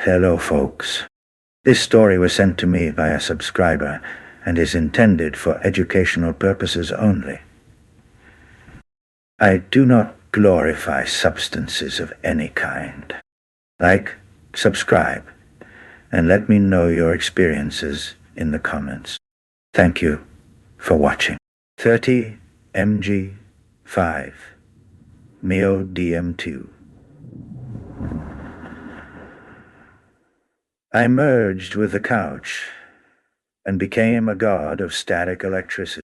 Hello, folks. This story was sent to me by a subscriber and is intended for educational purposes only. I do not glorify substances of any kind. Like, subscribe, and let me know your experiences in the comments. Thank you for watching. 30 mg 5 Mio DMT. I merged with the couch and became a god of static electricity.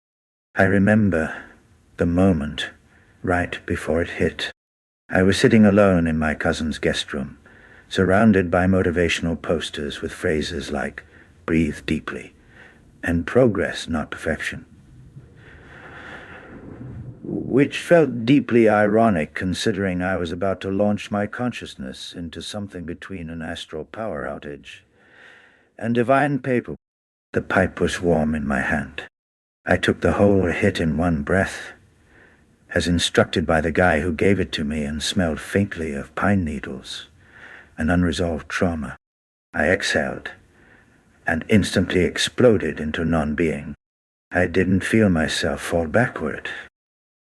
I remember the moment right before it hit. I was sitting alone in my cousin's guest room, surrounded by motivational posters with phrases like "breathe deeply" and "progress, not perfection," which felt deeply ironic considering I was about to launch my consciousness into something between an astral power outage and divine paper. The pipe was warm in my hand. I took the whole hit in one breath, as instructed by the guy who gave it to me, and smelled faintly of pine needles and unresolved trauma. I exhaled and instantly exploded into non-being. I didn't feel myself fall backward.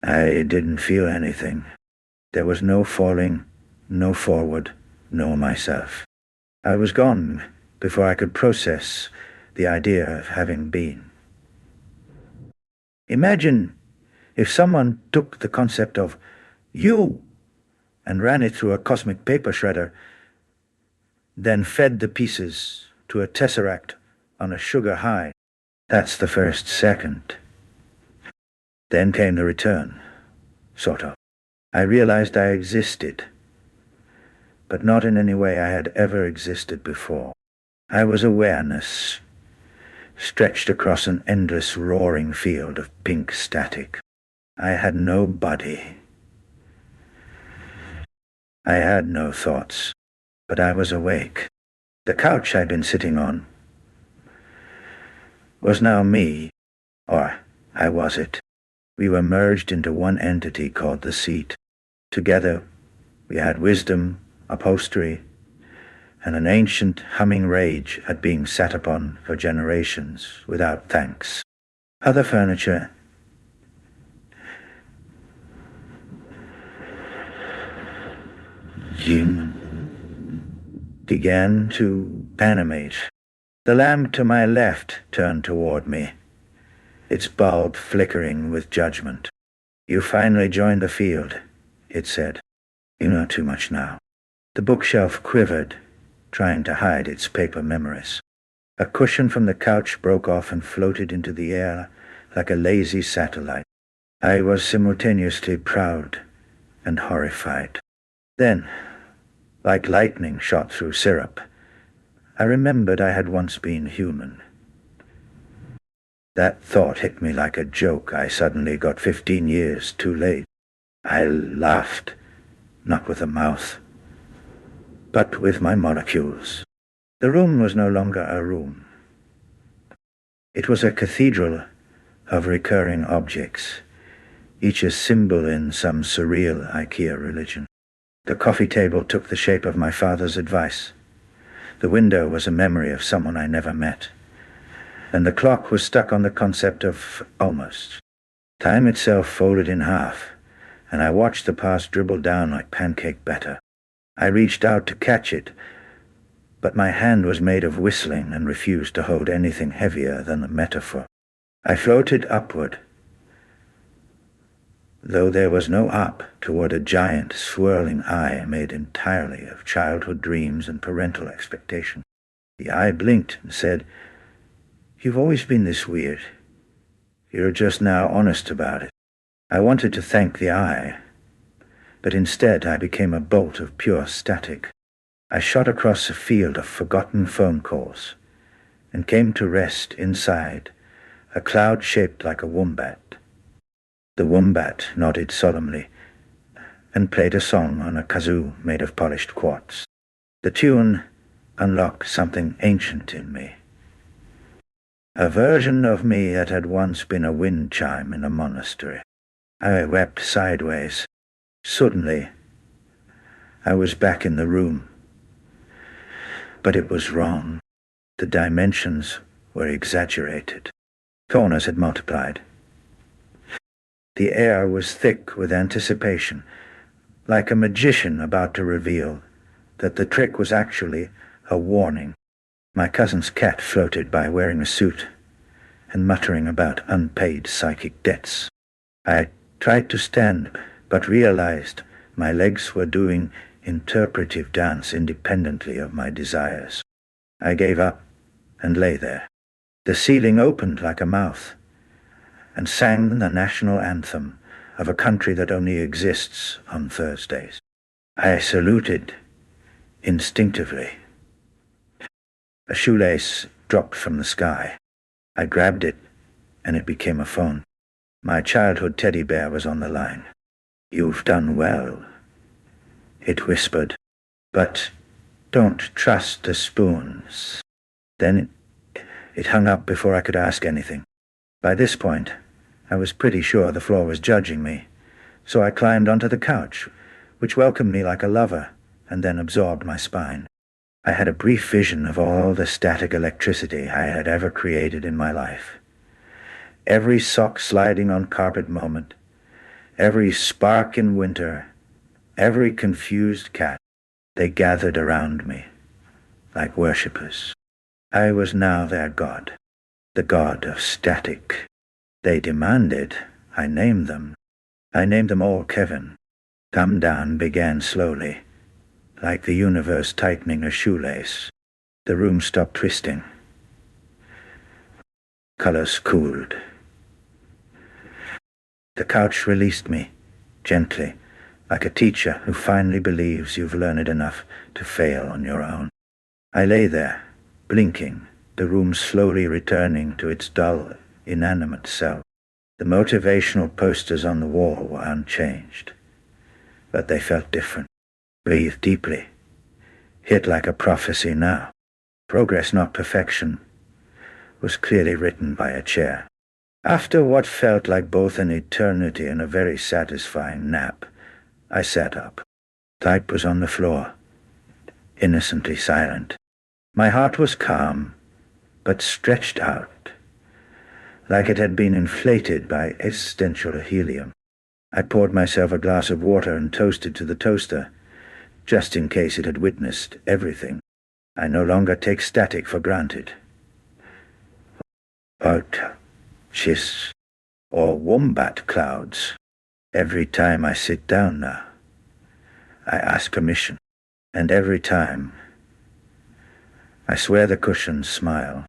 I didn't feel anything. There was no falling, no forward, no myself. I was gone before I could process the idea of having been. Imagine if someone took the concept of you and ran it through a cosmic paper shredder, then fed the pieces to a tesseract on a sugar high. That's the first second. Then came the return, sort of. I realized I existed, but not in any way I had ever existed before. I was awareness, stretched across an endless roaring field of pink static. I had no body. I had no thoughts, but I was awake. The couch I'd been sitting on was now me, or I was it. We were merged into one entity called the seat. Together, we had wisdom, upholstery, and an ancient humming rage at being sat upon for generations without thanks. Other furniture began to animate. The lamp to my left turned toward me, its bulb flickering with judgment. "You finally joined the field," it said. "You know too much now." The bookshelf quivered, trying to hide its paper memories. A cushion from the couch broke off and floated into the air like a lazy satellite. I was simultaneously proud and horrified. Then, like lightning shot through syrup, I remembered I had once been human. That thought hit me like a joke. I suddenly got 15 years too late. I laughed, not with a mouth, but with my molecules. The room was no longer a room. It was a cathedral of recurring objects, each a symbol in some surreal IKEA religion. The coffee table took the shape of my father's advice. The window was a memory of someone I never met. And the clock was stuck on the concept of almost. Time itself folded in half, and I watched the past dribble down like pancake batter. I reached out to catch it, but my hand was made of whistling and refused to hold anything heavier than the metaphor. I floated upward, though there was no up, toward a giant, swirling eye made entirely of childhood dreams and parental expectation. The eye blinked and said, "You've always been this weird. You're just now honest about it." I wanted to thank the eye, but instead I became a bolt of pure static. I shot across a field of forgotten phone calls and came to rest inside a cloud shaped like a wombat. The wombat nodded solemnly and played a song on a kazoo made of polished quartz. The tune unlocked something ancient in me, a version of me that had once been a wind chime in a monastery. I wept sideways. Suddenly, I was back in the room, But it was wrong. The dimensions were exaggerated. Corners had multiplied. The air was thick with anticipation, like a magician about to reveal that the trick was actually a warning. My cousin's cat floated by wearing a suit and muttering about unpaid psychic debts. I tried to stand, but realized my legs were doing interpretive dance independently of my desires. I gave up and lay there. The ceiling opened like a mouth and sang the national anthem of a country that only exists on Thursdays. I saluted instinctively. A shoelace dropped from the sky. I grabbed it, and it became a phone. My childhood teddy bear was on the line. "You've done well," it whispered, "but don't trust the spoons." Then it hung up before I could ask anything. By this point, I was pretty sure the floor was judging me, so I climbed onto the couch, which welcomed me like a lover, and then absorbed my spine. I had a brief vision of all the static electricity I had ever created in my life. Every sock sliding on carpet moment, every spark in winter, every confused cat, they gathered around me like worshippers. I was now their god, the god of static. They demanded I name them. I named them all Kevin. Come down began slowly, like the universe tightening a shoelace. The room stopped twisting. Colors cooled. The couch released me, gently, like a teacher who finally believes you've learned enough to fail on your own. I lay there, blinking, the room slowly returning to its dull, inanimate self. The motivational posters on the wall were unchanged, but they felt different. Breathe deeply. Hit like a prophecy now. Progress, not perfection, was clearly written by a chair. After what felt like both an eternity and a very satisfying nap, I sat up. Type was on the floor, innocently silent. My heart was calm, but stretched out, like it had been inflated by existential helium. I poured myself a glass of water and toasted to the toaster, just in case it had witnessed everything. I no longer take static for granted. Chis or wombat clouds. Every time I sit down now, I ask permission, and every time, I swear the cushions smile.